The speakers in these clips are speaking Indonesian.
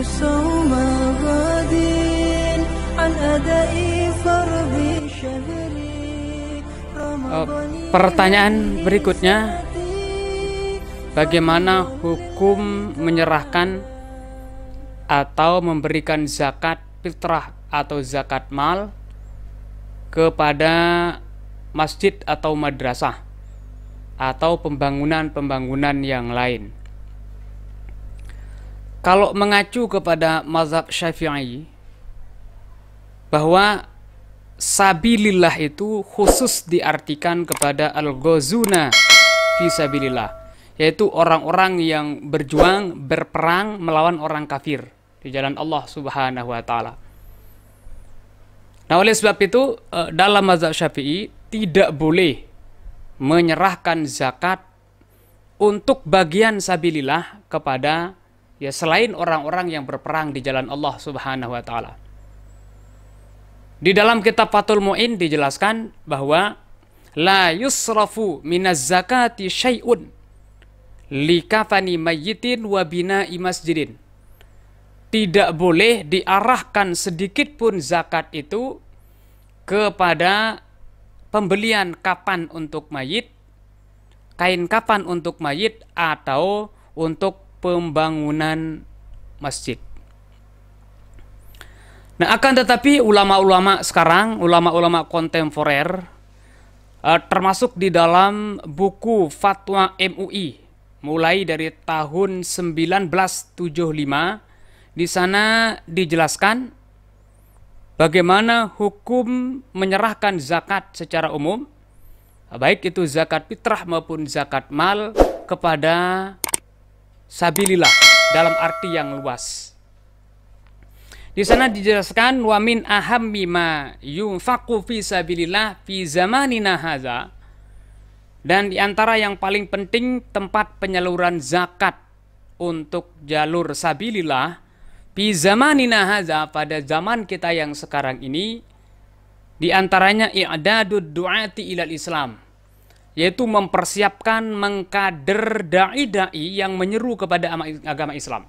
صوم غد عن أداء فرض شهري رمضان. Pertanyaan berikutnya, bagaimana hukum menyerahkan atau memberikan zakat fitrah atau zakat mal kepada masjid atau madrasah atau pembangunan-pembangunan yang lain? Kalau mengacu kepada mazhab Syafi'i, bahwa sabilillah itu khusus diartikan kepada al-ghazuna fi sabilillah, yaitu orang-orang yang berjuang, berperang melawan orang kafir di jalan Allah Subhanahu wa taala. Nah, oleh sebab itu dalam mazhab Syafi'i tidak boleh menyerahkan zakat untuk bagian sabilillah kepada selain orang-orang yang berperang di jalan Allah Subhanahu wa taala. Di dalam kitab Fathul Mu'in dijelaskan bahwa la yusrafu minaz zakati syai'un li kafani mayyitin wa bina'i masjidin. Tidak boleh diarahkan sedikit pun zakat itu kepada pembelian kapan untuk mayit, kain kapan untuk mayit, atau untuk pembangunan masjid. Nah, akan tetapi ulama-ulama sekarang, ulama-ulama kontemporer, termasuk di dalam buku Fatwa MUI mulai dari tahun 1975, di sana dijelaskan bagaimana hukum menyerahkan zakat secara umum, baik itu zakat fitrah maupun zakat mal, kepada sabilillah dalam arti yang luas. Di sana dijelaskan wa min ahammi ma yunfaqu fi sabilillah fi zamanina hadza, dan di antara yang paling penting tempat penyaluran zakat untuk jalur sabilillah fi zamanina hadza, pada zaman kita yang sekarang ini, di antaranya i'dadud du'ati ilal Islam, yaitu mempersiapkan, mengkader dai-dai yang menyeru kepada agama Islam.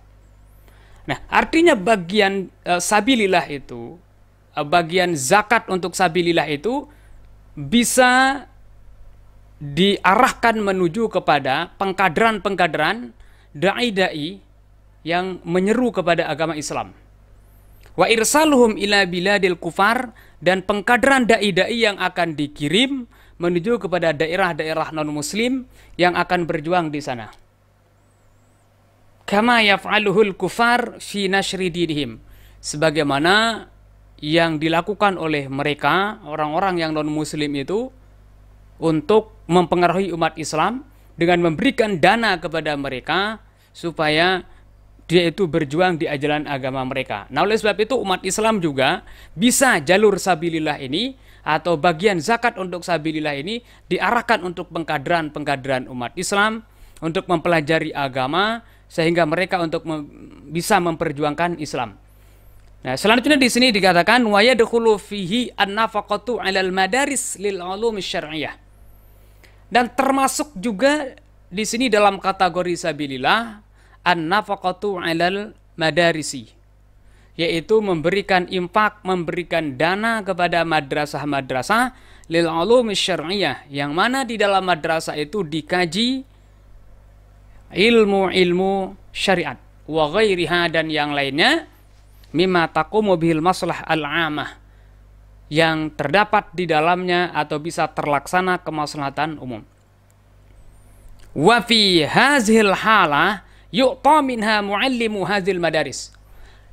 Nah, artinya bagian sabilillah itu, bagian zakat untuk sabilillah itu bisa diarahkan menuju kepada pengkaderan-pengkaderan dai-dai yang menyeru kepada agama Islam. Wa irsaluhum ila biladil kufar, dan pengkaderan dai-dai yang akan dikirim menuju kepada daerah-daerah non-muslim yang akan berjuang di sana. Kama yaf'aluhul kufar fi nashri dinihim, sebagaimana yang dilakukan oleh mereka, orang-orang yang non-muslim itu, untuk mempengaruhi umat Islam dengan memberikan dana kepada mereka supaya dia itu berjuang di ajaran agama mereka. Nah, oleh sebab itu umat Islam juga bisa jalur sabilillah ini atau bagian zakat untuk sabilillah ini diarahkan untuk pengkaderan-pengkaderan umat Islam untuk mempelajari agama, sehingga mereka untuk bisa memperjuangkan Islam. Nah, selanjutnya di sini dikatakan wa yadkhulu fihi an-nafaqatu 'alal madaris lil 'ulumi syar'iyyah. Dan termasuk juga di sini dalam kategori sabilillah an-nafaqatu 'alal madarisi, yaitu memberikan infak, memberikan dana kepada madrasah-madrasah lil 'ulumi syar'iyyah, yang mana di dalam madrasah itu dikaji ilmu-ilmu syariat wa ghairiha, dan yang lainnya, mimma taqumu bihil maslah al-'amah, yang terdapat di dalamnya atau bisa terlaksana kemaslahatan umum. Wa fi hazil halah yu'ta minha muallimu hazil madaris.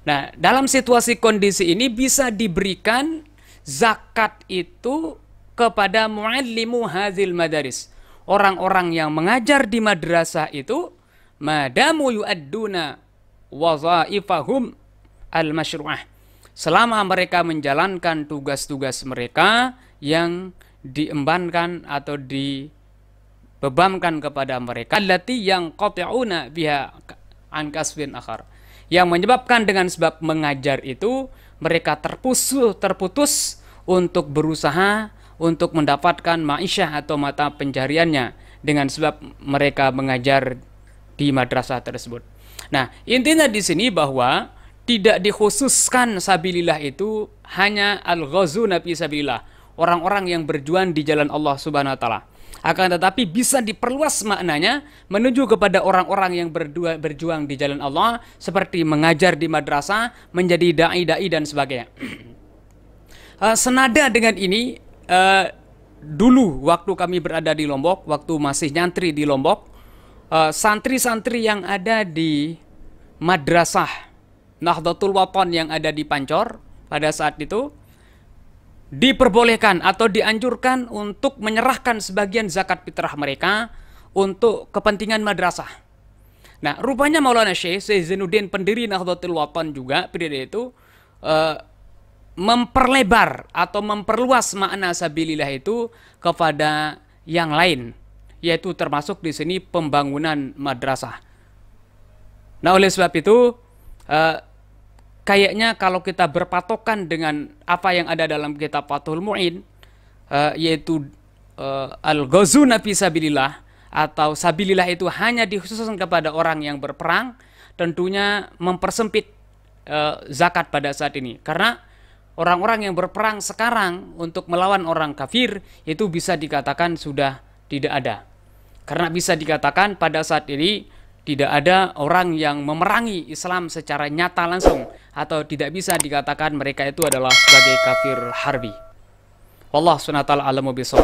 Nah, dalam situasi kondisi ini bisa diberikan zakat itu kepada muallimu hazil madaris, orang-orang yang mengajar di madrasah itu, madamu yu'adduna wazaifahum al-masyru'ah, selama mereka menjalankan tugas-tugas mereka yang diembankan atau dibebankan kepada mereka, allati yang qati'una biha an kasbin akhar, yang menyebabkan dengan sebab mengajar itu mereka terputus untuk berusaha untuk mendapatkan ma'isyah atau mata pencariannya dengan sebab mereka mengajar di madrasah tersebut. Nah, intinya di sini bahwa tidak dikhususkan sabilillah itu hanya al-ghazuna fi sabilillah, orang-orang yang berjuang di jalan Allah Subhanahu wa taala. Akan tetapi bisa diperluas maknanya menuju kepada orang-orang yang berjuang di jalan Allah, seperti mengajar di madrasah, menjadi dai-dai dan sebagainya. Senada dengan ini, dulu waktu kami berada di Lombok, waktu masih nyantri di Lombok, santri-santri yang ada di madrasah Nahdlatul Wathon yang ada di Pancor pada saat itu diperbolehkan atau dianjurkan untuk menyerahkan sebagian zakat fitrah mereka untuk kepentingan madrasah. Nah, rupanya Maulana Syekh Zainuddin, pendiri Nahdlatul Wathon juga periode itu memperlebar atau memperluas makna sabilillah itu kepada yang lain, yaitu termasuk di sini pembangunan madrasah. Nah, oleh sebab itu kayaknya kalau kita berpatokan dengan apa yang ada dalam kitab Fathul Mu'in, yaitu al-ghazuna fi sabilillah, atau sabilillah itu hanya dikhususkan kepada orang yang berperang, tentunya mempersempit zakat pada saat ini. Karena orang-orang yang berperang sekarang untuk melawan orang kafir itu bisa dikatakan sudah tidak ada. Karena bisa dikatakan pada saat ini tidak ada orang yang memerangi Islam secara nyata langsung, atau tidak bisa dikatakan mereka itu adalah sebagai kafir harbi. Wallahu subhanahu wa ta'ala a'lamu bishawab.